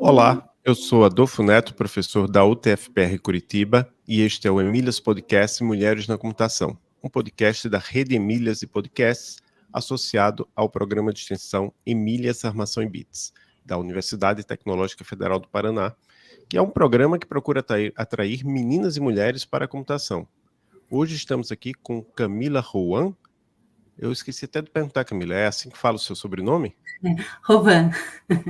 Olá, eu sou Adolfo Neto, professor da UTFPR Curitiba, e este é o Emílias Podcast Mulheres na Computação, um podcast da Rede Emílias e Podcasts, associado ao programa de extensão Emílias Armação em Bits, da Universidade Tecnológica Federal do Paraná, que é um programa que procura atrair meninas e mulheres para a computação. Hoje estamos aqui com Camila Rowan. Eu esqueci até de perguntar, Camila, é assim que fala o seu sobrenome? Rowan.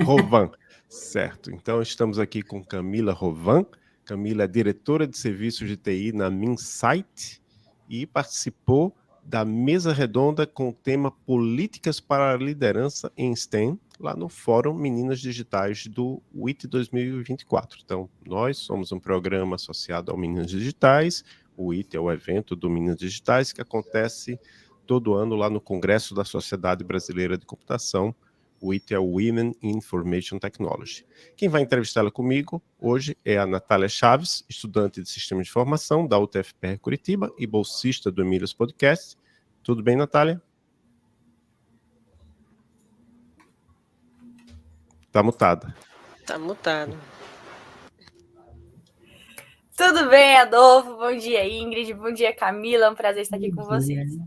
Rowan, certo. Então estamos aqui com Camila Rowan. Camila é diretora de serviços de TI na Minsight e participou da mesa redonda com o tema Políticas para a Liderança em STEM, lá no Fórum Meninas Digitais do WIT 2024. Então, nós somos um programa associado ao Meninas Digitais. O WIT é o evento do Meninas Digitais que acontece todo ano lá no Congresso da Sociedade Brasileira de Computação. O WIT é o Women in Information Technology. Quem vai entrevistá-la comigo hoje é a Natália Chaves, estudante de Sistema de Informação da UTFPR Curitiba e bolsista do Emílias Podcast. Tudo bem, Natália? Tá mutada. Tá mutado. Tudo bem, Adolfo? Bom dia, Ingrid. Bom dia, Camila. É um prazer estar aqui com vocês.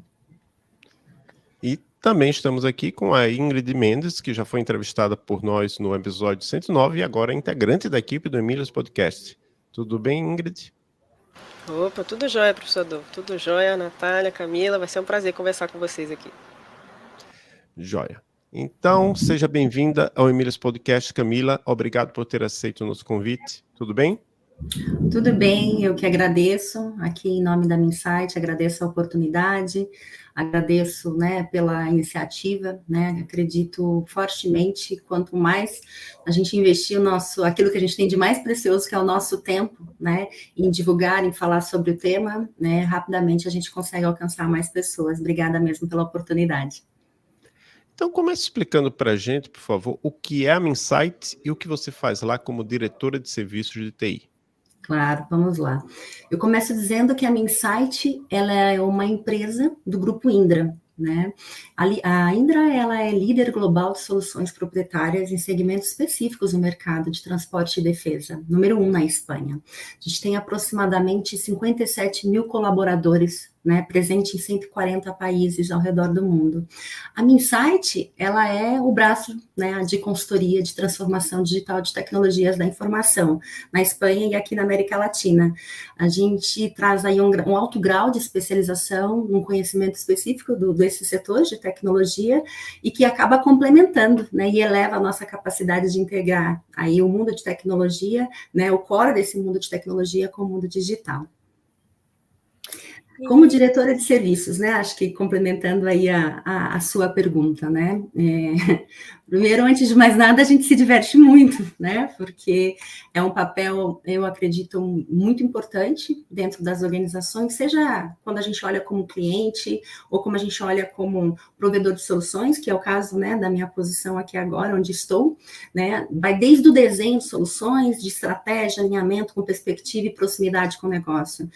E também estamos aqui com a Ingrid Mendes, que já foi entrevistada por nós no episódio 109 e agora é integrante da equipe do Emílias Podcast. Tudo bem, Ingrid? Opa, tudo jóia, professor Adolfo. Tudo jóia, Natália, Camila. Vai ser um prazer conversar com vocês aqui. Jóia. Então, seja bem-vinda ao Emílias Podcast, Camila. Obrigado por ter aceito o nosso convite. Tudo bem? Tudo bem, eu que agradeço, aqui em nome da Minsight, agradeço a oportunidade, agradeço, pela iniciativa, acredito fortemente, quanto mais a gente investir aquilo que a gente tem de mais precioso, que é o nosso tempo, em divulgar, em falar sobre o tema, rapidamente a gente consegue alcançar mais pessoas. Obrigada mesmo pela oportunidade. Então, comece explicando para a gente, por favor, o que é a Minsight e o que você faz lá como diretora de serviços de TI. Claro, vamos lá. Eu começo dizendo que a Minsight, ela é uma empresa do grupo Indra, A Indra, ela é líder global de soluções proprietárias em segmentos específicos no mercado de transporte e defesa, número 1 na Espanha. A gente tem aproximadamente 57 mil colaboradores, presente em 140 países ao redor do mundo. A Minsight, ela é o braço, de consultoria de transformação digital de tecnologias da informação na Espanha e aqui na América Latina. A gente traz aí um alto grau de especialização, um conhecimento específico desse setor de tecnologia e que acaba complementando, e eleva a nossa capacidade de integrar aí o mundo de tecnologia, o core desse mundo de tecnologia com o mundo digital. Como diretora de serviços, acho que complementando aí a sua pergunta, primeiro, antes de mais nada, a gente se diverte muito, porque é um papel, eu acredito, muito importante dentro das organizações, seja quando a gente olha como cliente ou como a gente olha como provedor de soluções, que é o caso, da minha posição aqui agora, onde estou, vai desde o desenho de soluções, de estratégia, alinhamento com perspectiva e proximidade com o negócio,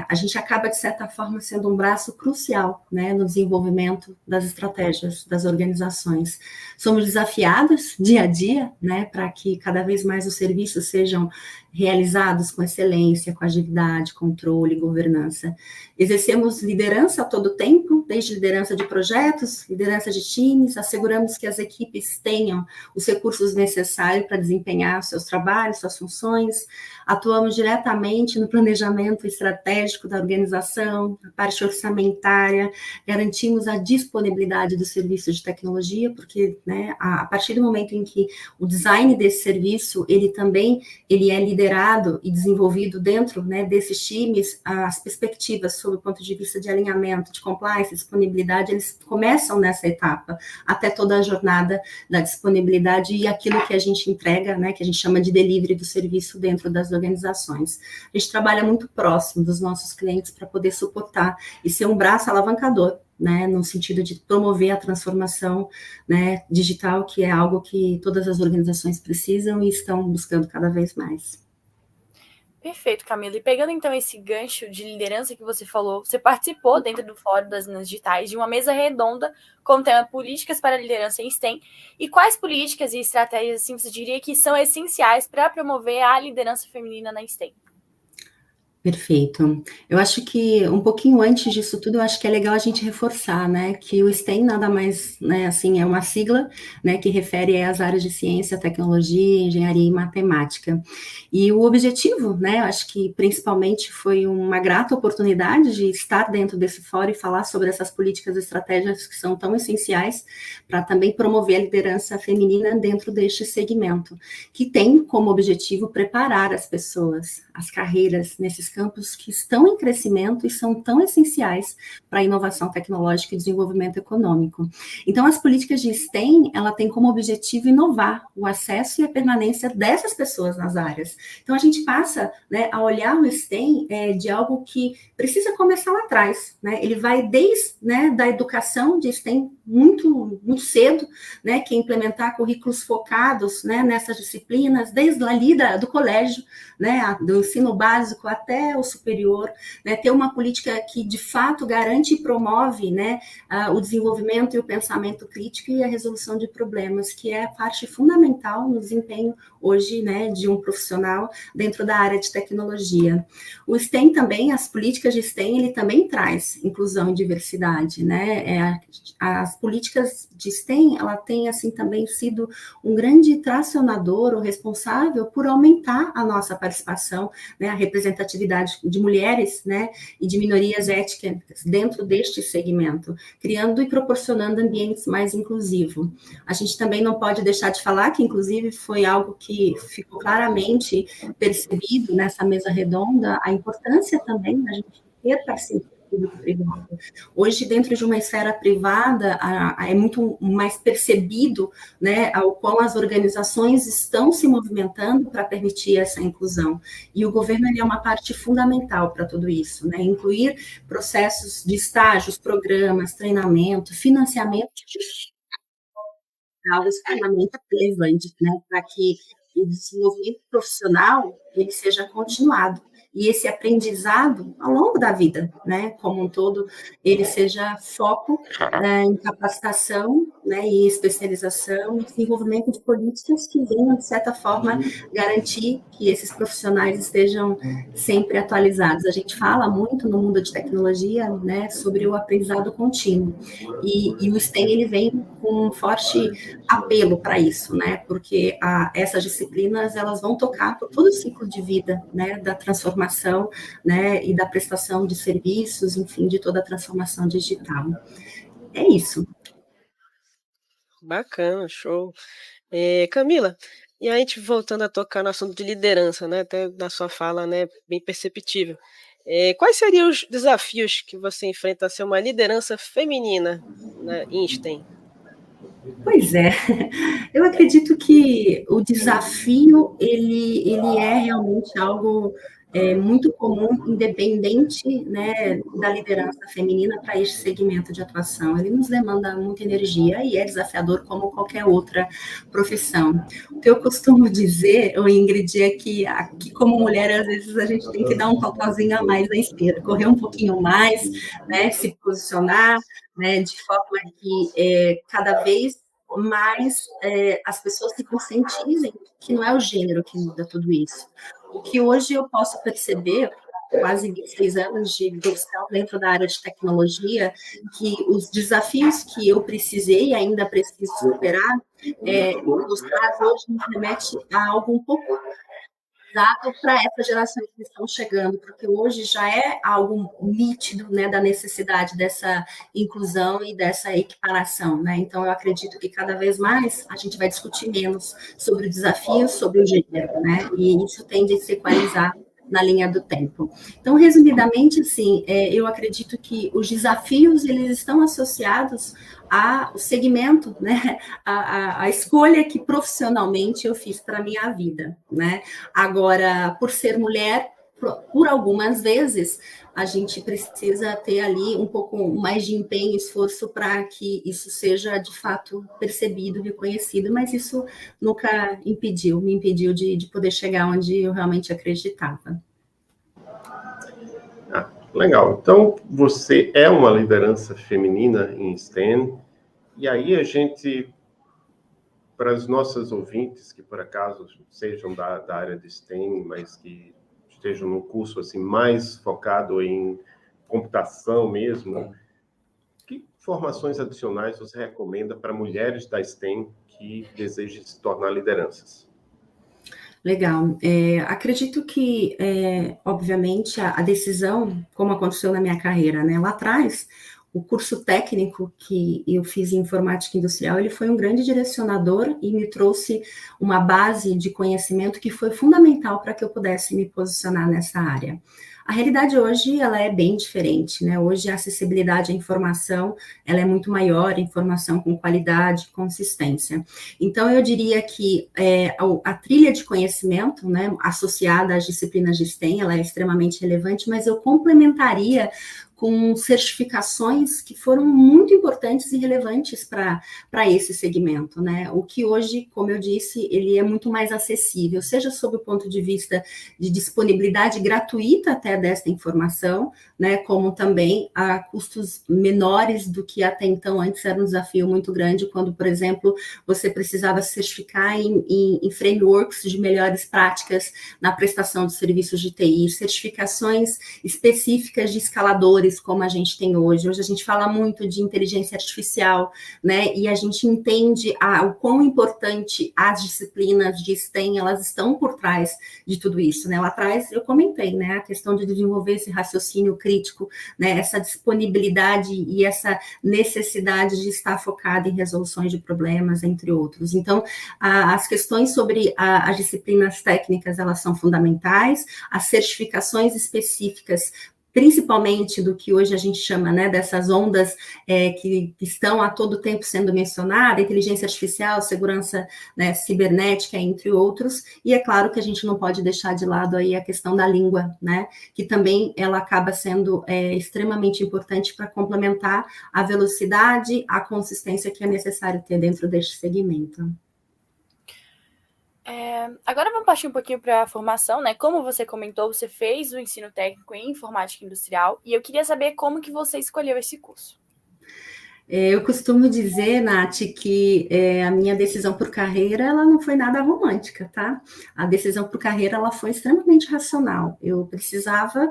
A gente acaba, de certa forma, sendo um braço crucial, no desenvolvimento das estratégias das organizações. Somos desafiados dia a dia, para que cada vez mais os serviços sejam realizados com excelência, com agilidade, controle, governança. Exercemos liderança a todo tempo, desde liderança de projetos, liderança de times, asseguramos que as equipes tenham os recursos necessários para desempenhar seus trabalhos, suas funções, atuamos diretamente no planejamento estratégico da organização, a parte orçamentária, garantimos a disponibilidade dos serviços de tecnologia, porque, a partir do momento em que o design desse serviço, ele é liderado e desenvolvido dentro, desses times, as perspectivas sob o ponto de vista de alinhamento, de compliance, disponibilidade, eles começam nessa etapa, até toda a jornada da disponibilidade e aquilo que a gente entrega, que a gente chama de delivery do serviço dentro das organizações. A gente trabalha muito próximo dos nossos clientes para poder suportar e ser um braço alavancador, no sentido de promover a transformação, digital, que é algo que todas as organizações precisam e estão buscando cada vez mais. Perfeito, Camila. E pegando então esse gancho de liderança que você falou, você participou dentro do Fórum das Minas Digitais de uma mesa redonda com o tema Políticas para a Liderança em STEM. E quais políticas e estratégias assim, você diria que são essenciais para promover a liderança feminina na STEM? Perfeito. Eu acho que um pouquinho antes disso tudo, eu acho que é legal a gente reforçar, né, que o STEM nada mais, né, assim, é uma sigla, né, que refere às áreas de ciência, tecnologia, engenharia e matemática. E o objetivo, né, eu acho que principalmente foi uma grata oportunidade de estar dentro desse fórum e falar sobre essas políticas e estratégias que são tão essenciais para também promover a liderança feminina dentro deste segmento, que tem como objetivo preparar as pessoas, as carreiras nesses campos que estão em crescimento e são tão essenciais para a inovação tecnológica e desenvolvimento econômico. Então, as políticas de STEM, ela tem como objetivo inovar o acesso e a permanência dessas pessoas nas áreas. Então, a gente passa, né, a olhar o STEM de algo que precisa começar lá atrás, né? Ele vai desde, né, da educação de STEM muito, muito cedo, né, que é implementar currículos focados, né, nessas disciplinas, desde ali do colégio, né, do ensino básico até o superior, né, ter uma política que de fato garante e promove, né, o desenvolvimento e o pensamento crítico e a resolução de problemas, que é parte fundamental no desempenho hoje, né, de um profissional dentro da área de tecnologia. O STEM também, as políticas de STEM, ele também traz inclusão e diversidade, né, as políticas de STEM, ela tem, assim, também sido um grande tracionador ou responsável por aumentar a nossa participação, né, a representatividade de mulheres, né, e de minorias étnicas dentro deste segmento, criando e proporcionando ambientes mais inclusivos. A gente também não pode deixar de falar que, inclusive, foi algo que ficou claramente percebido nessa mesa redonda, a importância também da gente ter parceria público-privado. Hoje, dentro de uma esfera privada, é muito mais percebido, né, ao qual as organizações estão se movimentando para permitir essa inclusão. E o governo ele é uma parte fundamental para tudo isso, né? Incluir processos de estágios, programas, treinamento, financiamento algo extremamente relevante, né, para que o desenvolvimento profissional ele seja continuado e esse aprendizado ao longo da vida, né, como um todo, ele seja foco em capacitação, né, e especialização e desenvolvimento de políticas que venham, de certa forma, garantir que esses profissionais estejam sempre atualizados. A gente fala muito no mundo de tecnologia, né, sobre o aprendizado contínuo e o STEM ele vem com um forte apelo para isso, né, porque essas disciplinas elas vão tocar por todo o ciclo de vida, né, da transformação, né, e da prestação de serviços, enfim, de toda a transformação digital. É isso. Bacana, show. Camila, e a gente voltando a tocar no assunto de liderança, né, até na sua fala, né, bem perceptível. Quais seriam os desafios que você enfrenta a ser uma liderança feminina na STEM? Pois é, eu acredito que o desafio, ele é realmente algo muito comum, independente, né, da liderança feminina para este segmento de atuação. Ele nos demanda muita energia e é desafiador como qualquer outra profissão. O que eu costumo dizer, Ingrid, é que aqui como mulher, às vezes a gente tem que dar um toquezinho a mais na esteira, correr um pouquinho mais, né, se posicionar, né, de forma que cada vez mais as pessoas se conscientizem que não é o gênero que muda tudo isso. O que hoje eu posso perceber, quase 26 anos de profissão dentro da área de tecnologia, que os desafios que eu precisei e ainda preciso superar, nos traz hoje, nos remete a algo um pouco dado para essas gerações que estão chegando, porque hoje já é algo nítido, né, da necessidade dessa inclusão e dessa equiparação, né? Então, eu acredito que cada vez mais a gente vai discutir menos sobre o desafio, sobre o gênero, né? E isso tende a se equalizar na linha do tempo. Então, resumidamente, assim, eu acredito que os desafios, eles estão associados ao segmento, né, a escolha que profissionalmente eu fiz para a minha vida, né? Agora, por ser mulher, por algumas vezes, a gente precisa ter ali um pouco mais de empenho e esforço para que isso seja, de fato, percebido, reconhecido, mas isso nunca me impediu de poder chegar onde eu realmente acreditava. Legal. Então, você é uma liderança feminina em STEM, e aí a gente, para os nossos ouvintes que por acaso sejam da área de STEM, mas que estejam num curso assim mais focado em computação mesmo, que formações adicionais você recomenda para mulheres da STEM que desejem se tornar lideranças? Legal. Acredito que, obviamente, a decisão, como aconteceu na minha carreira, né? Lá atrás, o curso técnico que eu fiz em informática industrial, ele foi um grande direcionador e me trouxe uma base de conhecimento que foi fundamental para que eu pudesse me posicionar nessa área. A realidade hoje, ela é bem diferente, né? Hoje a acessibilidade à informação, ela é muito maior, informação com qualidade, consistência. Então, eu diria que a trilha de conhecimento, né, associada às disciplinas de STEM, ela é extremamente relevante, mas eu complementaria com certificações que foram muito importantes e relevantes para esse segmento, né? O que hoje, como eu disse, ele é muito mais acessível, seja sob o ponto de vista de disponibilidade gratuita até desta informação, né? Como também a custos menores do que até então antes era um desafio muito grande, quando, por exemplo, você precisava se certificar em frameworks de melhores práticas na prestação de serviços de TI, certificações específicas de escaladores, como a gente tem hoje. Hoje a gente fala muito de inteligência artificial, né? E a gente entende o quão importante as disciplinas de STEM, elas estão por trás de tudo isso, né? Lá atrás eu comentei, né? A questão de desenvolver esse raciocínio crítico, né? Essa disponibilidade e essa necessidade de estar focada em resoluções de problemas, entre outros. Então, as questões sobre as disciplinas técnicas, elas são fundamentais, as certificações específicas, principalmente do que hoje a gente chama, né, dessas ondas que estão a todo tempo sendo mencionadas, inteligência artificial, segurança, né, cibernética, entre outros, e é claro que a gente não pode deixar de lado aí a questão da língua, né, que também ela acaba sendo extremamente importante para complementar a velocidade, a consistência que é necessário ter dentro deste segmento. Agora vamos partir um pouquinho para a formação, né? Como você comentou, você fez o ensino técnico em informática industrial e eu queria saber como que você escolheu esse curso. Eu costumo dizer, Nath, que a minha decisão por carreira, ela não foi nada romântica, tá? A decisão por carreira, ela foi extremamente racional. Eu precisava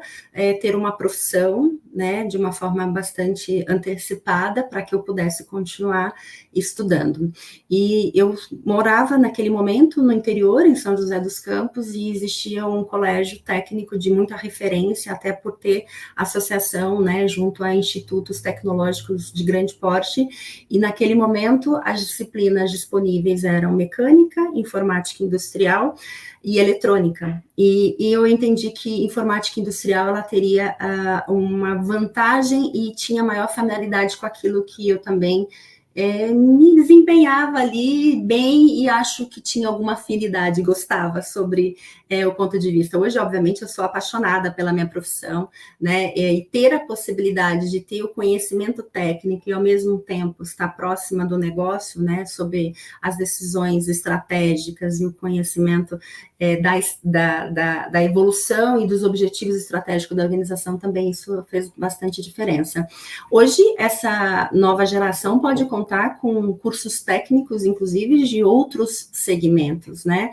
ter uma profissão, né, de uma forma bastante antecipada para que eu pudesse continuar estudando. E eu morava naquele momento no interior, em São José dos Campos, e existia um colégio técnico de muita referência, até por ter associação, né, junto a institutos tecnológicos de grande porte, e naquele momento as disciplinas disponíveis eram mecânica, informática industrial e eletrônica, e eu entendi que informática industrial ela teria uma vantagem e tinha maior familiaridade com aquilo que eu também me desempenhava ali bem e acho que tinha alguma afinidade, gostava sobre o ponto de vista. Hoje, obviamente, eu sou apaixonada pela minha profissão, né, e ter a possibilidade de ter o conhecimento técnico e, ao mesmo tempo, estar próxima do negócio, né, sobre as decisões estratégicas e o conhecimento da evolução e dos objetivos estratégicos da organização também, isso fez bastante diferença. Hoje, essa nova geração pode contar com cursos técnicos, inclusive, de outros segmentos, né?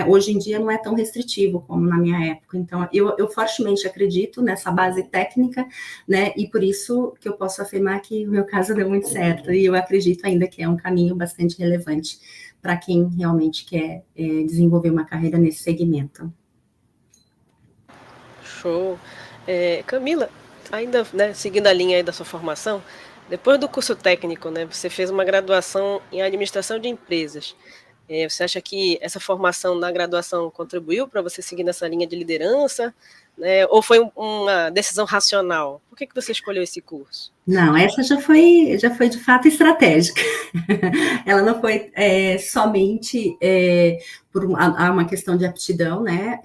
Hoje em dia não é tão restritivo como na minha época. Então, eu fortemente acredito nessa base técnica, né? E por isso que eu posso afirmar que o meu caso deu muito certo. E eu acredito ainda que é um caminho bastante relevante para quem realmente quer desenvolver uma carreira nesse segmento. Show. Camila, ainda, né, seguindo a linha aí da sua formação, depois do curso técnico, né, você fez uma graduação em administração de empresas. Você acha que essa formação na graduação contribuiu para você seguir nessa linha de liderança, né, ou foi uma decisão racional? Por que você escolheu esse curso? Não, essa já foi de fato estratégica. Ela não foi somente por uma questão de aptidão, né?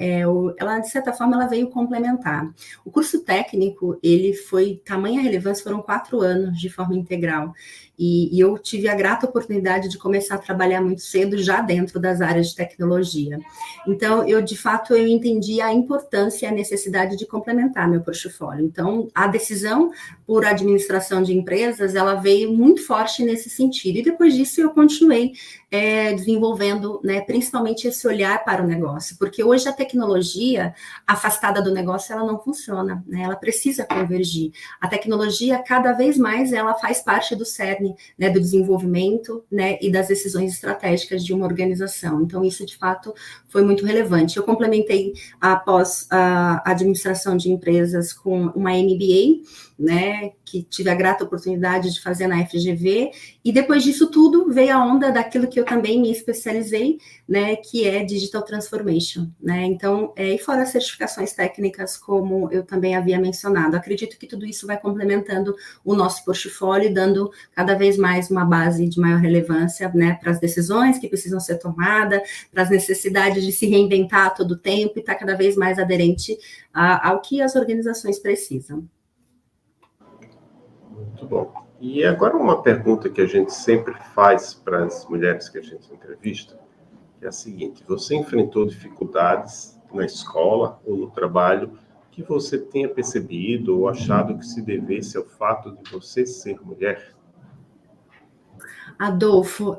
Ela, de certa forma, ela veio complementar. O curso técnico, ele foi, tamanha relevância, foram 4 anos de forma integral. E eu tive a grata oportunidade de começar a trabalhar muito cedo, já dentro das áreas de tecnologia. Então, de fato, eu entendi a importância e a necessidade de complementar meu portfólio. Então, a decisão por administração de empresas, ela veio muito forte nesse sentido. E depois disso, eu continuei desenvolvendo, né, principalmente esse olhar para o negócio, porque hoje a tecnologia afastada do negócio, ela não funciona, né? Ela precisa convergir. A tecnologia, cada vez mais, ela faz parte do cerne, né, do desenvolvimento, né, e das decisões estratégicas de uma organização. Então, isso, de fato, foi muito relevante. Eu complementei após a administração de empresas com uma MBA, né, que tive a grata oportunidade de fazer na FGV, e depois disso tudo veio a onda daquilo que eu também me especializei, né, que é Digital Transformation, né, então, e fora as certificações técnicas, como eu também havia mencionado, acredito que tudo isso vai complementando o nosso portfólio, dando cada vez mais uma base de maior relevância, né, para as decisões que precisam ser tomadas, para as necessidades de se reinventar a todo tempo e estar cada vez mais aderente ao que as organizações precisam. Muito bom. E agora uma pergunta que a gente sempre faz para as mulheres que a gente entrevista, que é a seguinte: você enfrentou dificuldades na escola ou no trabalho que você tenha percebido ou achado que se devesse ao fato de você ser mulher? Adolfo,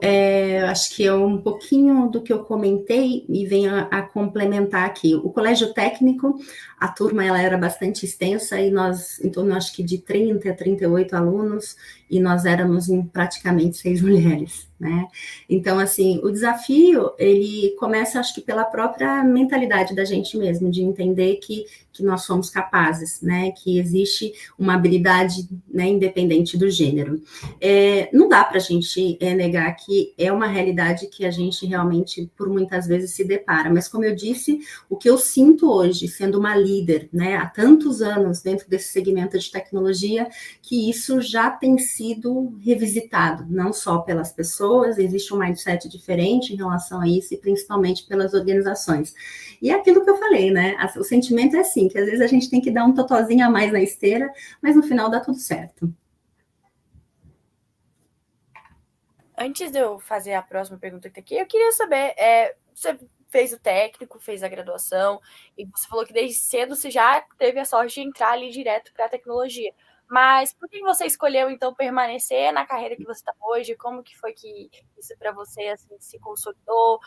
acho que é um pouquinho do que eu comentei e venho a complementar aqui. O colégio técnico, a turma ela era bastante extensa e nós, em torno, acho que de 30 a 38 alunos, e nós éramos em praticamente 6 mulheres, né? Então, assim, o desafio, ele começa, acho que pela própria mentalidade da gente mesmo, de entender que nós somos capazes, né? Que existe uma habilidade, né, independente do gênero. Não dá para a gente negar que é uma realidade que a gente realmente, por muitas vezes, se depara. Mas, como eu disse, o que eu sinto hoje, sendo uma líder, né, há tantos anos dentro desse segmento de tecnologia, que isso já tem sido revisitado, não só pelas pessoas, existe um mindset diferente em relação a isso, e principalmente pelas organizações. E é aquilo que eu falei, né? O sentimento é assim, que às vezes a gente tem que dar um totozinho a mais na esteira, mas no final dá tudo certo. Antes de eu fazer a próxima pergunta que tá aqui, eu queria saber, você fez o técnico, fez a graduação, e você falou que desde cedo você já teve a sorte de entrar ali direto para a tecnologia. Mas por que você escolheu, então, permanecer na carreira que você está hoje? Como que foi que isso para você assim, se consolidou,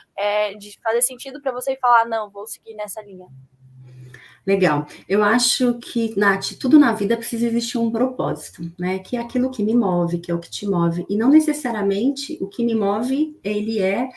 de fazer sentido para você falar, não, vou seguir nessa linha? Legal. Eu acho que, Nath, tudo na vida precisa existir um propósito, né? Que é aquilo que me move, que é o que te move. E não necessariamente o que me move, ele é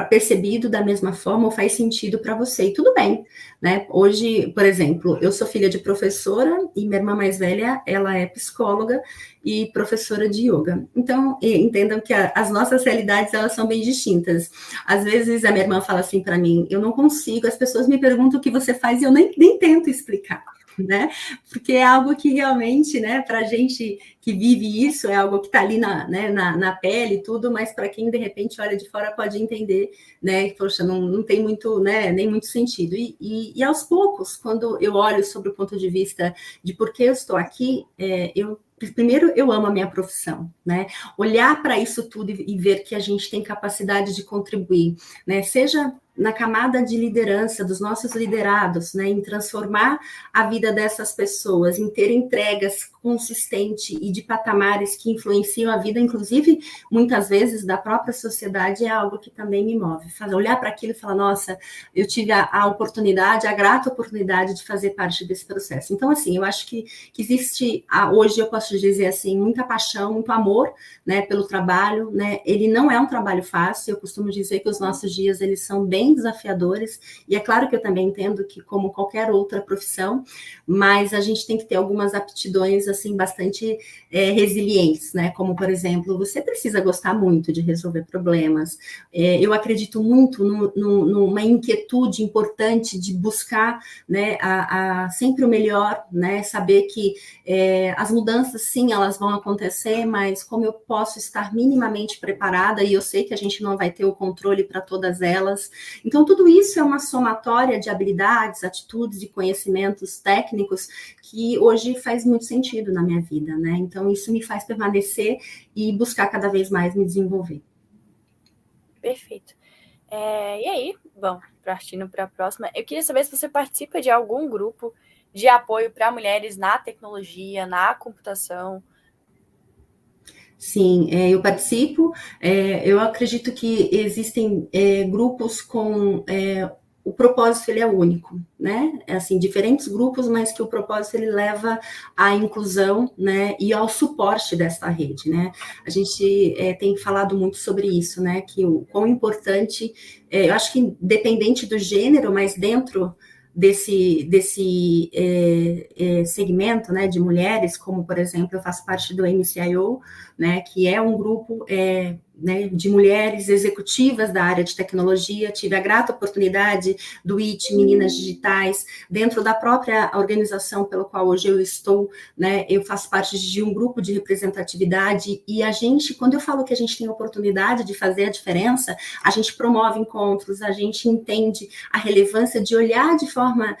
percebido da mesma forma ou faz sentido para você. E tudo bem, né? Hoje, por exemplo, eu sou filha de professora e minha irmã mais velha, ela é psicóloga e professora de yoga. Então, entendam que as nossas realidades, elas são bem distintas. Às vezes, a minha irmã fala assim para mim, eu não consigo, as pessoas me perguntam o que você faz e eu nem tento explicar, né? Porque é algo que realmente, né, para a gente que vive isso, é algo que está ali na pele e tudo, mas para quem, de repente, olha de fora pode entender, né, poxa, não tem muito, né, nem muito sentido. E aos poucos, quando eu olho sobre o ponto de vista de por que eu estou aqui, primeiro, eu amo a minha profissão, né? Olhar para isso tudo e ver que a gente tem capacidade de contribuir, né? Seja na camada de liderança dos nossos liderados, né? Em transformar a vida dessas pessoas, em ter entregas consistentes e de patamares que influenciam a vida, inclusive, muitas vezes, da própria sociedade, é algo que também me move. Olhar para aquilo e falar, nossa, eu tive a oportunidade, a grata oportunidade de fazer parte desse processo. Então, assim, eu acho que existe, hoje eu posso dizer assim, muita paixão, muito amor, né, pelo trabalho, né? Ele não é um trabalho fácil, eu costumo dizer que os nossos dias, eles são bem bem desafiadores, e é claro que eu também entendo que, como qualquer outra profissão, mas a gente tem que ter algumas aptidões, assim, bastante resilientes, né? Como, por exemplo, você precisa gostar muito de resolver problemas. Eu acredito muito numa inquietude importante de buscar, né, sempre o melhor, né? Saber que as mudanças, sim, elas vão acontecer, mas como eu posso estar minimamente preparada, e eu sei que a gente não vai ter o controle para todas elas. Então, tudo isso é uma somatória de habilidades, atitudes e conhecimentos técnicos que hoje faz muito sentido na minha vida, né? Então, isso me faz permanecer e buscar cada vez mais me desenvolver. Perfeito. E aí, bom, partindo para a próxima, eu queria saber se você participa de algum grupo de apoio para mulheres na tecnologia, na computação. Sim, eu participo. Eu acredito que existem grupos com o propósito, ele é único, né? Assim, diferentes grupos, mas que o propósito ele leva à inclusão, né? E ao suporte desta rede, né? A gente tem falado muito sobre isso, né? Que o quão importante, eu acho que independente do gênero, mas dentro desse segmento, né, de mulheres, como, por exemplo, eu faço parte do MCIO, né, que é um grupo né, de mulheres executivas da área de tecnologia. Tive a grata oportunidade do IT Meninas Digitais, dentro da própria organização pela qual hoje eu estou, né, eu faço parte de um grupo de representatividade, e a gente, quando eu falo que a gente tem a oportunidade de fazer a diferença, a gente promove encontros, a gente entende a relevância de olhar de forma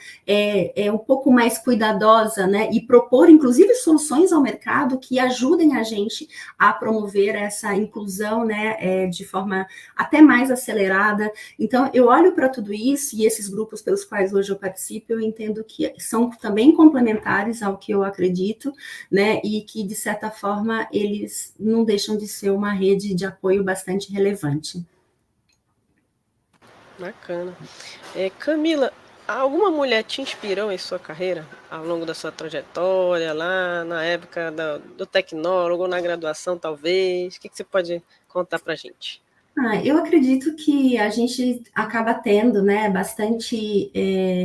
um pouco mais cuidadosa, né, e propor, inclusive, soluções ao mercado que ajudem a gente a promover essa inclusão, né, de forma até mais acelerada. Então, eu olho para tudo isso, e esses grupos pelos quais hoje eu participo, eu entendo que são também complementares ao que eu acredito, né, e que, de certa forma, eles não deixam de ser uma rede de apoio bastante relevante. Bacana. Camila, alguma mulher te inspirou em sua carreira, ao longo da sua trajetória, lá na época do tecnólogo, na graduação, talvez? O que você pode contar para a gente? Eu acredito que a gente acaba tendo, né, bastante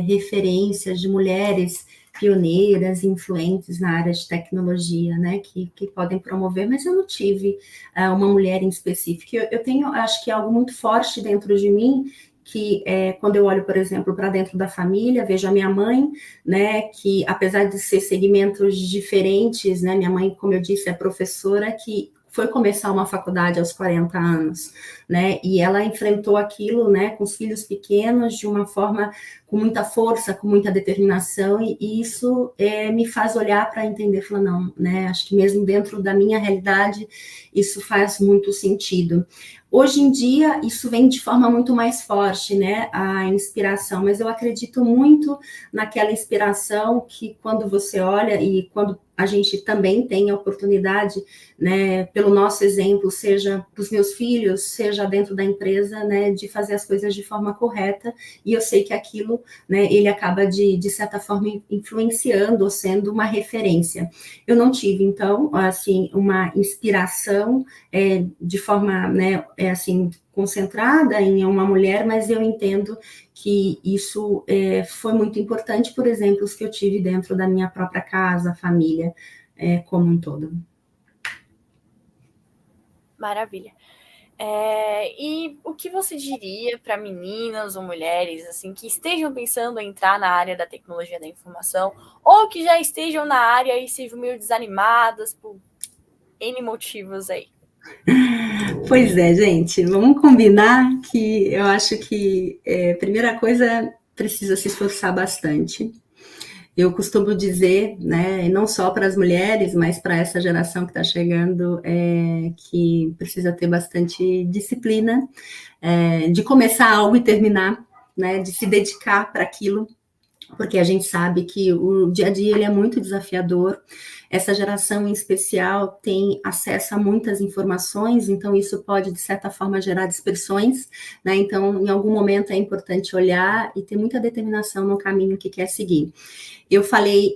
referências de mulheres pioneiras, influentes na área de tecnologia, né, que podem promover, mas eu não tive uma mulher em específico. Eu tenho, acho que algo muito forte dentro de mim, que quando eu olho, por exemplo, para dentro da família, vejo a minha mãe, né, que apesar de ser segmentos diferentes, né, minha mãe, como eu disse, é professora, que foi começar uma faculdade aos 40 anos, né, e ela enfrentou aquilo, né, com os filhos pequenos, de uma forma com muita força, com muita determinação, e isso me faz olhar para entender, falar, não, né, acho que mesmo dentro da minha realidade, isso faz muito sentido. Hoje em dia, isso vem de forma muito mais forte, né, a inspiração, mas eu acredito muito naquela inspiração que quando você olha, e quando a gente também tem a oportunidade, né, pelo nosso exemplo, seja para os meus filhos, seja dentro da empresa, né, de fazer as coisas de forma correta, e eu sei que aquilo, né, ele acaba de certa forma influenciando ou sendo uma referência. Eu não tive, então, assim, uma inspiração de forma, né, assim, concentrada em uma mulher, mas eu entendo que isso foi muito importante, por exemplo, os que eu tive dentro da minha própria casa, família, como um todo. Maravilha. E o que você diria para meninas ou mulheres assim que estejam pensando em entrar na área da tecnologia da informação, ou que já estejam na área e sejam meio desanimadas por N motivos aí? Pois é, gente, vamos combinar que eu acho que primeira coisa, precisa se esforçar bastante. Eu costumo dizer, né, e não só para as mulheres, mas para essa geração que está chegando, que precisa ter bastante disciplina, de começar algo e terminar, né, de se dedicar para aquilo, porque a gente sabe que o dia a dia ele é muito desafiador. Essa geração em especial tem acesso a muitas informações, então isso pode, de certa forma, gerar dispersões, né? Então, em algum momento é importante olhar e ter muita determinação no caminho que quer seguir. Eu falei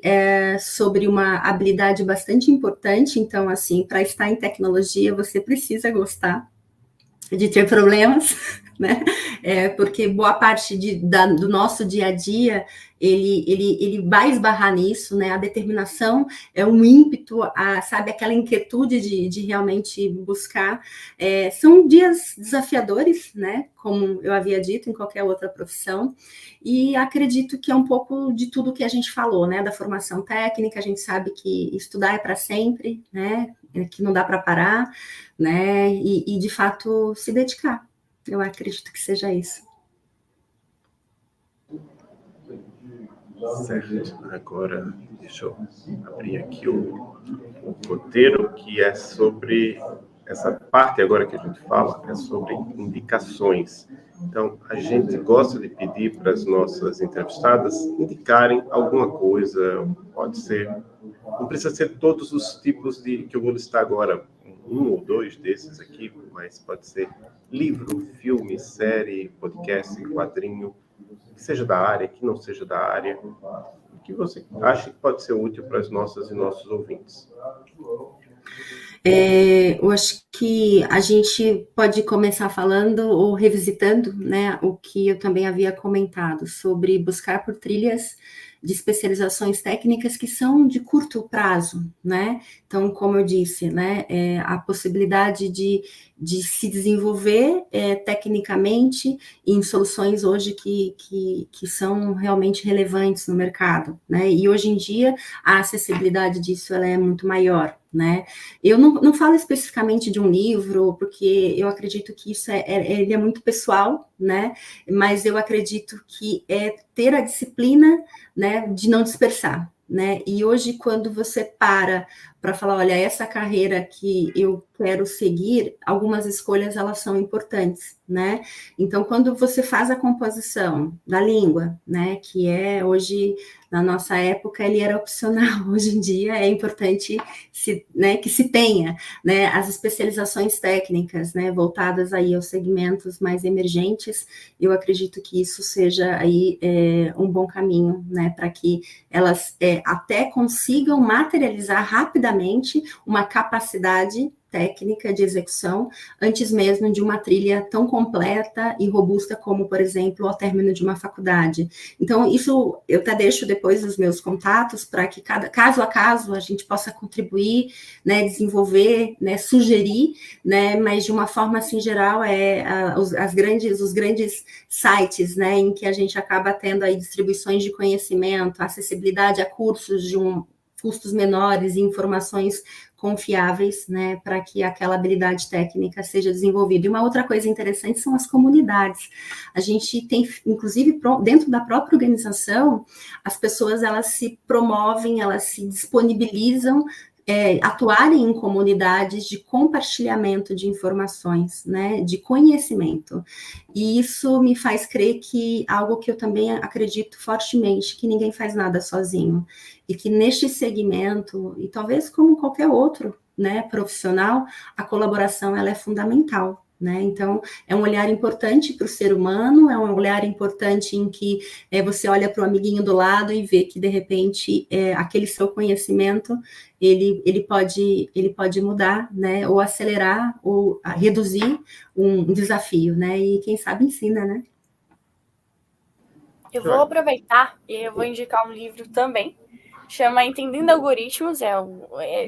sobre uma habilidade bastante importante, então, assim, para estar em tecnologia, você precisa gostar de ter problemas, né? Porque boa parte do nosso dia a dia, ele vai esbarrar nisso, né? A determinação é um ímpeto, sabe, aquela inquietude de realmente buscar. São dias desafiadores, né? Como eu havia dito, em qualquer outra profissão, e acredito que é um pouco de tudo que a gente falou, né? Da formação técnica, a gente sabe que estudar é para sempre, né? Que não dá para parar, né? E de fato se dedicar. Eu acredito que seja isso. Certo. Agora, deixa eu abrir aqui o roteiro, que é sobre essa parte agora que a gente fala, é sobre indicações. Então, a gente gosta de pedir para as nossas entrevistadas indicarem alguma coisa, pode ser, não precisa ser todos os tipos que eu vou listar agora, um ou dois desses aqui, mas pode ser livro, filme, série, podcast, quadrinho, que seja da área, que não seja da área, o que você acha que pode ser útil para as nossas e nossos ouvintes. Eu acho que a gente pode começar falando ou revisitando, né, o que eu também havia comentado sobre buscar por trilhas de especializações técnicas que são de curto prazo, né? Então, como eu disse, né, a possibilidade de se desenvolver tecnicamente em soluções hoje que são realmente relevantes no mercado, né? E hoje em dia a acessibilidade disso ela é muito maior, né? Eu não falo especificamente de um livro, porque eu acredito que isso ele é muito pessoal, né? Mas eu acredito que é ter a disciplina, né, de não dispersar, né? E hoje, quando você para falar, olha, essa carreira que eu quero seguir, algumas escolhas elas são importantes, né? Então, quando você faz a composição da língua, né, que hoje, na nossa época, ele era opcional, hoje em dia é importante que se tenha, né, as especializações técnicas, né, voltadas aí aos segmentos mais emergentes. Eu acredito que isso seja aí um bom caminho, né, para que elas até consigam materializar rapidamente uma capacidade técnica de execução, antes mesmo de uma trilha tão completa e robusta como, por exemplo, ao término de uma faculdade. Então, isso eu até deixo depois os meus contatos para que caso a caso a gente possa contribuir, né, desenvolver, né, sugerir, né, mas de uma forma assim geral os grandes sites, né, em que a gente acaba tendo aí distribuições de conhecimento, acessibilidade a cursos de custos menores e informações confiáveis, né, para que aquela habilidade técnica seja desenvolvida. E uma outra coisa interessante são as comunidades. A gente tem, inclusive, dentro da própria organização, as pessoas, elas se promovem, elas se disponibilizam, atuarem em comunidades de compartilhamento de informações, né, de conhecimento. E isso me faz crer que algo que eu também acredito fortemente, que ninguém faz nada sozinho, e que neste segmento, e talvez como qualquer outro, né, profissional, a colaboração ela é fundamental. Né? Então, é um olhar importante para o ser humano, é um olhar importante em que você olha para o amiguinho do lado e vê que, de repente, aquele seu conhecimento, ele pode mudar, né? Ou acelerar, ou reduzir um desafio, né? E quem sabe ensina, né? Eu vou aproveitar e eu vou indicar um livro também, chama Entendendo Algoritmos.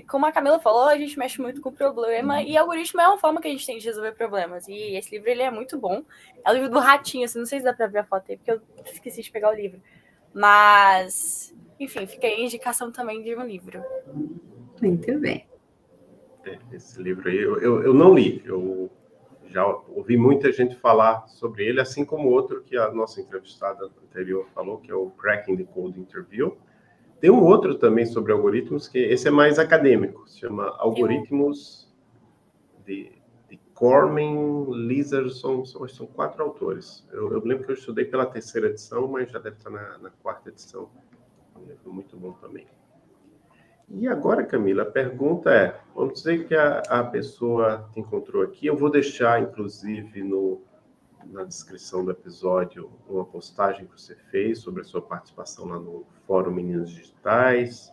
Como a Camila falou, a gente mexe muito com o problema, e algoritmo é uma forma que a gente tem de resolver problemas. E esse livro ele é muito bom. É o livro do ratinho, assim, não sei se dá para ver a foto aí, porque eu esqueci de pegar o livro. Mas, enfim, fica aí a indicação também de um livro. Muito bem. Esse livro aí eu não li, eu já ouvi muita gente falar sobre ele, assim como outro que a nossa entrevistada anterior falou, que é o Cracking the Code Interview. Tem um outro também sobre algoritmos, que esse é mais acadêmico, se chama Algoritmos de Cormen Lizarson, são 4 autores. Eu lembro que eu estudei pela 3ª edição, mas já deve estar na 4ª edição. Um livro muito bom também. E agora, Camila, a pergunta é, vamos dizer que a pessoa te encontrou aqui, eu vou deixar, inclusive, na descrição do episódio, uma postagem que você fez sobre a sua participação lá no Fórum Meninos Digitais.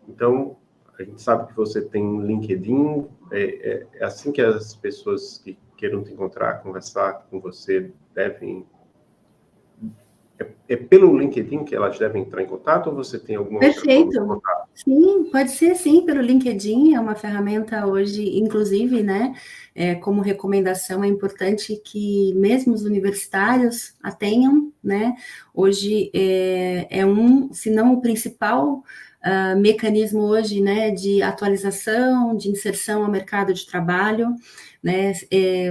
Então, a gente sabe que você tem LinkedIn, é assim que as pessoas que queiram te encontrar, conversar com você, devem... É pelo LinkedIn que elas devem entrar em contato ou você tem alguma outra forma de contato? Sim, pode ser sim, pelo LinkedIn, é uma ferramenta hoje, inclusive, né, como recomendação, é importante que mesmo os universitários a tenham, né, hoje se não o principal mecanismo hoje, né, de atualização, de inserção ao mercado de trabalho, né,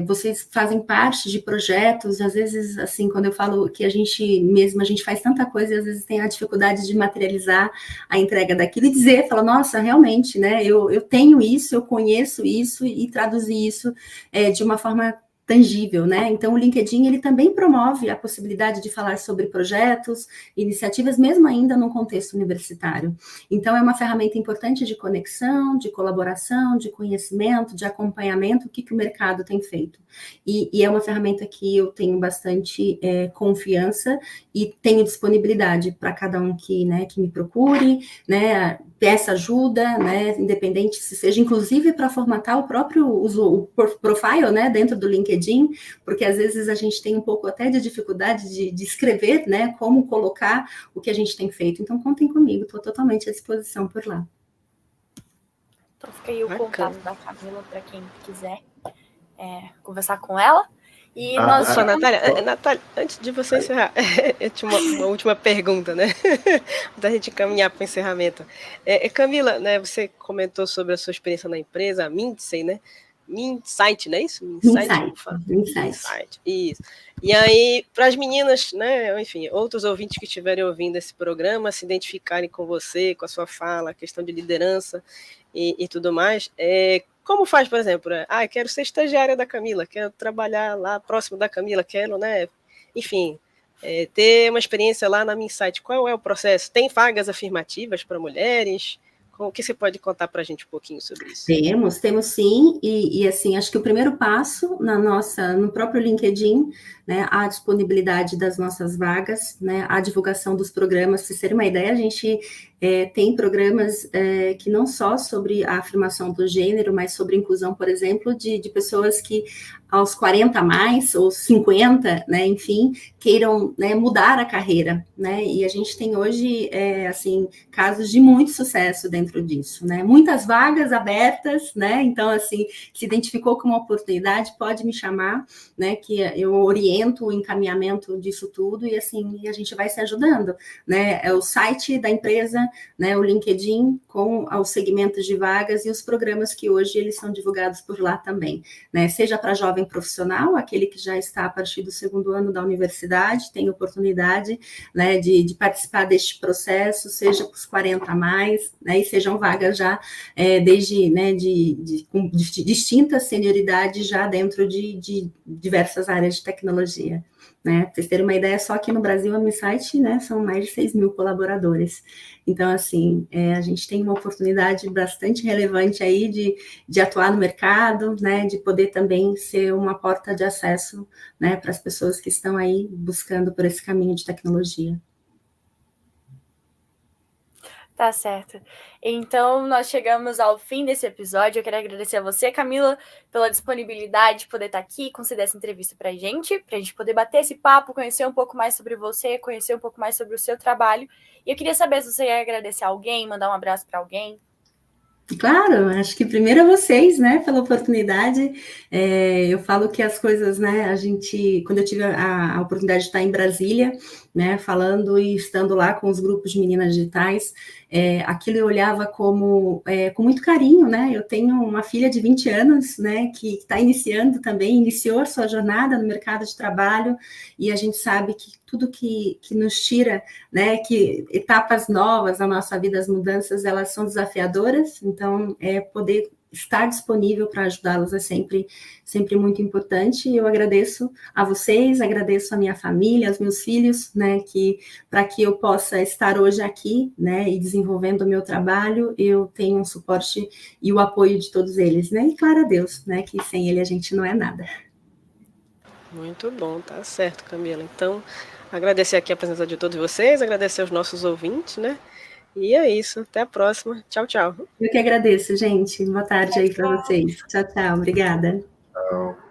vocês fazem parte de projetos, às vezes, assim, quando eu falo que a gente faz tanta coisa, e às vezes tem a dificuldade de materializar a entrega daquilo e dizer, fala, nossa, realmente, né, eu tenho isso, eu conheço isso e traduzir isso de uma forma tangível, né? Então, o LinkedIn, ele também promove a possibilidade de falar sobre projetos, iniciativas, mesmo ainda num contexto universitário. Então, é uma ferramenta importante de conexão, de colaboração, de conhecimento, de acompanhamento, o que o mercado tem feito. E é uma ferramenta que eu tenho bastante confiança e tenho disponibilidade para cada um que me procure, né, peça ajuda, né, independente se seja, inclusive para formatar o próprio o profile, né, dentro do LinkedIn, porque às vezes a gente tem um pouco até de dificuldade de escrever, né, como colocar o que a gente tem feito. Então, contem comigo, estou totalmente à disposição por lá. Então, fica aí o contato da Camila para quem quiser conversar com ela. E nós Natália, antes de você encerrar, eu tinha uma última pergunta, né? Da gente caminhar para o encerramento. Camila, né, você comentou sobre a sua experiência na empresa, a Mindsay, né? Mindsay, não é isso? Mindsay. Isso. E aí, para as meninas, né, enfim, outros ouvintes que estiverem ouvindo esse programa, se identificarem com você, com a sua fala, a questão de liderança e tudo mais, como faz, por exemplo, quero ser estagiária da Camila, quero trabalhar lá próximo da Camila, quero, né, enfim, ter uma experiência lá na Mindsay. Qual é o processo? Tem vagas afirmativas para mulheres? O que você pode contar para a gente um pouquinho sobre isso? Temos sim, e assim, acho que o primeiro passo no próprio LinkedIn, né, a disponibilidade das nossas vagas, né, a divulgação dos programas. Para vocês terem uma ideia, a gente tem programas que não só sobre a afirmação do gênero, mas sobre inclusão, por exemplo, de pessoas que aos 40 a mais, ou 50, né, enfim, queiram, né, mudar a carreira, né, e a gente tem hoje, assim, casos de muito sucesso dentro disso, né, muitas vagas abertas, né, então, assim, se identificou com uma oportunidade, pode me chamar, né, que eu oriento o encaminhamento disso tudo, e assim, a gente vai se ajudando, né, é o site da empresa, né, o LinkedIn com os segmentos de vagas e os programas que hoje eles são divulgados por lá também, né, seja para jovem profissional, aquele que já está a partir do 2º ano da universidade, tem oportunidade, né, de participar deste processo, seja para os 40 a mais, né, e sejam vagas já desde, né, com distintas senioridades já dentro de diversas áreas de tecnologia. Né? Para vocês terem uma ideia, só aqui no Brasil, a Mindsay, né, são mais de 6.000 colaboradores. Então, assim, a gente tem uma oportunidade bastante relevante aí de atuar no mercado, né, de poder também ser uma porta de acesso, né, para as pessoas que estão aí buscando por esse caminho de tecnologia. Tá certo. Então, nós chegamos ao fim desse episódio. Eu quero agradecer a você, Camila, pela disponibilidade de poder estar aqui, conceder essa entrevista pra gente poder bater esse papo, conhecer um pouco mais sobre você, conhecer um pouco mais sobre o seu trabalho. E eu queria saber se você ia agradecer a alguém, mandar um abraço para alguém. Claro, acho que primeiro a vocês, né, pela oportunidade. Eu falo que as coisas, né, quando eu tive a oportunidade de estar em Brasília, né, falando e estando lá com os grupos de meninas digitais, aquilo eu olhava com muito carinho, né, eu tenho uma filha de 20 anos, né, que está iniciou a sua jornada no mercado de trabalho, e a gente sabe que tudo que nos tira, né, que etapas novas na nossa vida, as mudanças, elas são desafiadoras, então poder estar disponível para ajudá-los é sempre muito importante. Eu agradeço a vocês, agradeço a minha família, aos meus filhos, né, para que eu possa estar hoje aqui, né, e desenvolvendo o meu trabalho, eu tenho um suporte e o apoio de todos eles, né, e claro a Deus, né, que sem ele a gente não é nada. Muito bom, tá certo, Camila. Então, agradecer aqui a presença de todos vocês, agradecer aos nossos ouvintes, né? E é isso, até a próxima. Tchau, tchau. Eu que agradeço, gente. Boa tarde aí para vocês. Tchau, tchau. Obrigada. Tchau.